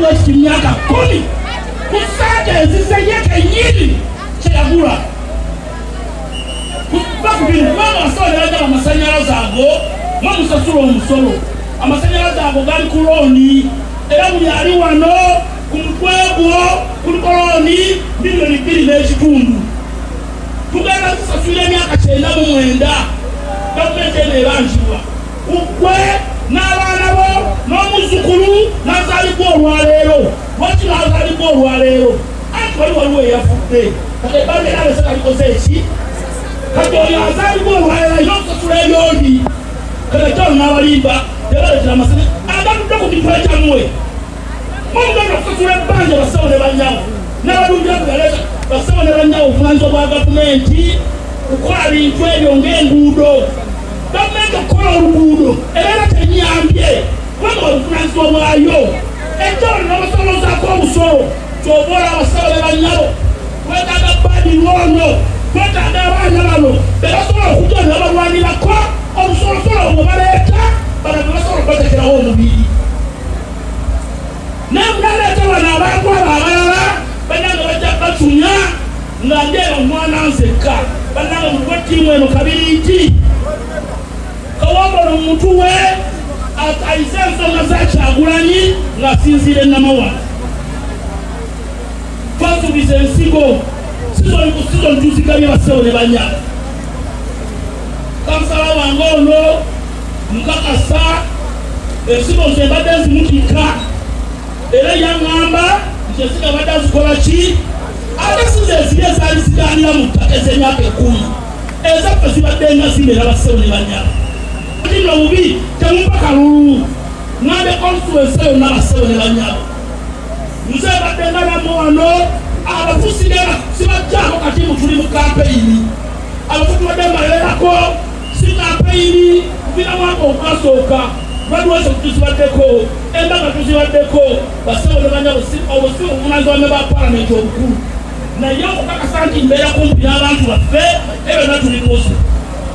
watu miaka 10 kusaka zisayeka nyinyi chagula bakubiri mama asole ya masanyalaza ago mama sasulo omusolo amasanyalaza ago gali kuloni era buli ali wano kumkwego kulikoloni bilioni 2 n'ekitundu tugenda kusasula emyaka 9 gavumenti eno ebanjibwa ukwe n'abaana bo n'omuzukulu n'azaalibwa olwaleero lwaki n'azaalibwa olwaleero anti waliwo eyafudde kati ebbanga era bese kalikoze eki kati oyo azaalibwa olwaleero alina okusasula ebyondi kati ekyalo n'abalimba tebaletera amasanyalaze agatudde ku kitwe kyammwe mugenda okusasula ebbanja basawo ne banyawo n'abalungiako yaleeta basawo ne banyawo obuvunaanyizibwa bwa gavumenti kukola bintu ebyo ng'enguudo gavumenti okukola oluguudo era tenyambye kubanga obuvunaanyizibwa bwayo ekyalo n'abasolozaako obusolo kyobola abasawo ne banyawo twetaaga badirono twetaaga abaana bano bebasobola okugenda balwanirako obusolosolo obwo baleeta bano bebasobola okubatekerawo omubiri naleeta bano abantu abo abalala bannanga bajja batunya nga ndeeba omwana nzekka bannanga mutwe ttiimu eno kabiri nti Kawombolo omuntu we ayize ensonga za Kyagulanyi ng'asinziira e Namawala twasuubiza ensigo sizoni tuzigabye basawo ne banyago kansala wange ono nkakasa ensigo nze mbadde nzimutika era yaŋŋamba nti ensigo abadde azikola ki ate size eziri ezaali zigaanira mu ttaka ez'emyaka 10 ezaffe zibadde nga zimera basawo ne banyago kino obubi temumpa kalulu ng'ambe constituency yonna basawo ne banyago nze badde nga namwe wano abafuzi sibajjaako kati tuli mu kampeyini abafuzi badde mbalerako si kampeyini kuvira mwaka ogwasooka lwaliwese tuzibaddeko embaga tuzibaddeko basawo ne banyago obusi obuvunaanyizibwa ne ba palamenti obukulu naye okukakasa nti mbeera kumpi n'abantu baffe ebyo natulikoze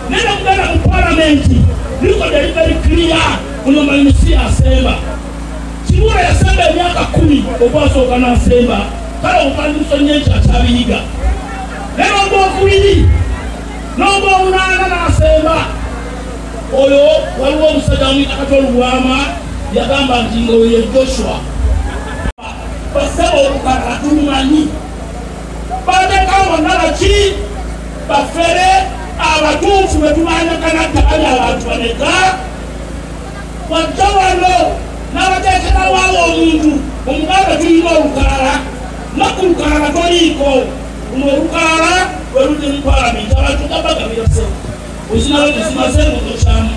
naye nakugenda mu palamenti record is very clear uno malisi asemba Kibula yasemba emyaka 10 okwasooka n'asemba kale obupandiso nyenki akyabiyiga naye ogwokubiri n'ogwomunaana n'asemba oyo waliwo omusajja amwita Katolubwama yagamba nti ng'oyo ye Joshua basaba okukalala tumumanyi batekawo bonnala ki bafere abatuufu betumanyagana ddakali abantu baneka wajja wano n'abateekerawawo omuntu omuganda tulina olukalala naku lukalala toliiko luno olukalala bwe luli mu palamenti abantu gabagabirase ozinawo tezimaze ngoto kyamu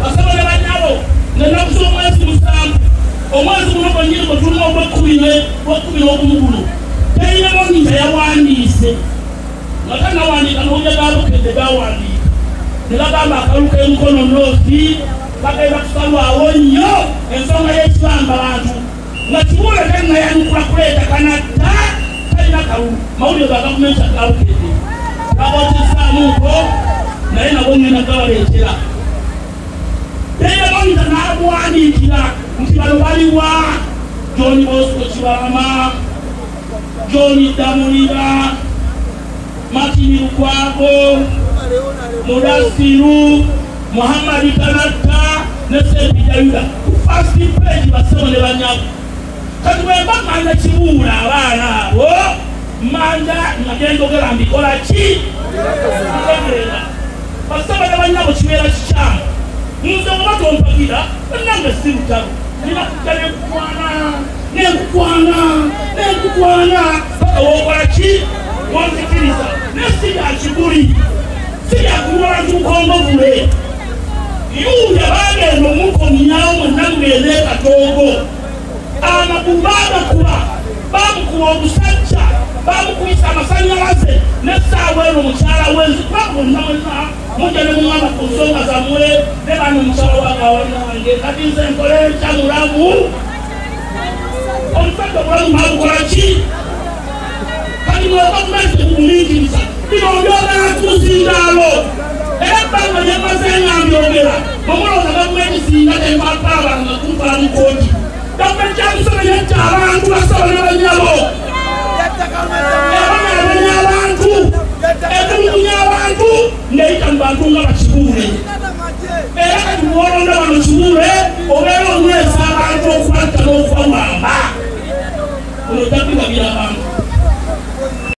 basaba ne bannyabo ng'ennaku z'omwezi 7 omwezi guno gwennyini gwe tulina ogw'ekumi n'ogumu guno teyinamu nnyinza yawandiise nga tannawandiika n'owulya gaalukedde gawandiika ne bagamba akalu k'emikono noosi bagenda kusalwawo nnyo ensonga y'ekibamba bantu nga Kibula tennayanukula kuleeta kanatta talina kalulu mawulire ga gavumenti agaalukedde gabootesaamuko naye nabo ngenda gabaleetera teyamonita n'aguwandiikira nti bano baliwa John Bosco Kibalama John Damulira Martin Lukwago Mudasiru Muhammad Kanatta ne Ssempijja Yuda first page basawo ne banyago kati bwemba manja Kibula abaana abo manja ngagenda ogera mbikola ki basawo ne banyago kibeera kikyamu nze oba tompagira nange si lutalo nina kujja nenkukwana paka wokola ki wonzikiriza nesi ya Kibuli si yakuwola tukongovule yuya bagenda omukomyawo mwenna mugenda e Katoogo amagulu bagakuba bamukuba omusajja bamukubisa amasanyalaze n'essaawa eno mukyala wenzi kubanga bonna mwenna mujja ne muŋŋamba ku nsonga zammwe ne bano mukyala wagawanange kati nze nkole ekya mulamu omusajja obulamu babukola ki kati mwegavumenti ekugumingiriza bino byogera kuzindaalo era ebbanga lyemaze nga mbyogera omulooza gavumenti singa tempapaabanga kumpala mu kooti gavumenti nti abantu basaba ne banyabo abanya abantu etulugunya abantu ngeyita mu bantu nga bakibuule era kati muwolonda bano kibuule obeera onywesa abantu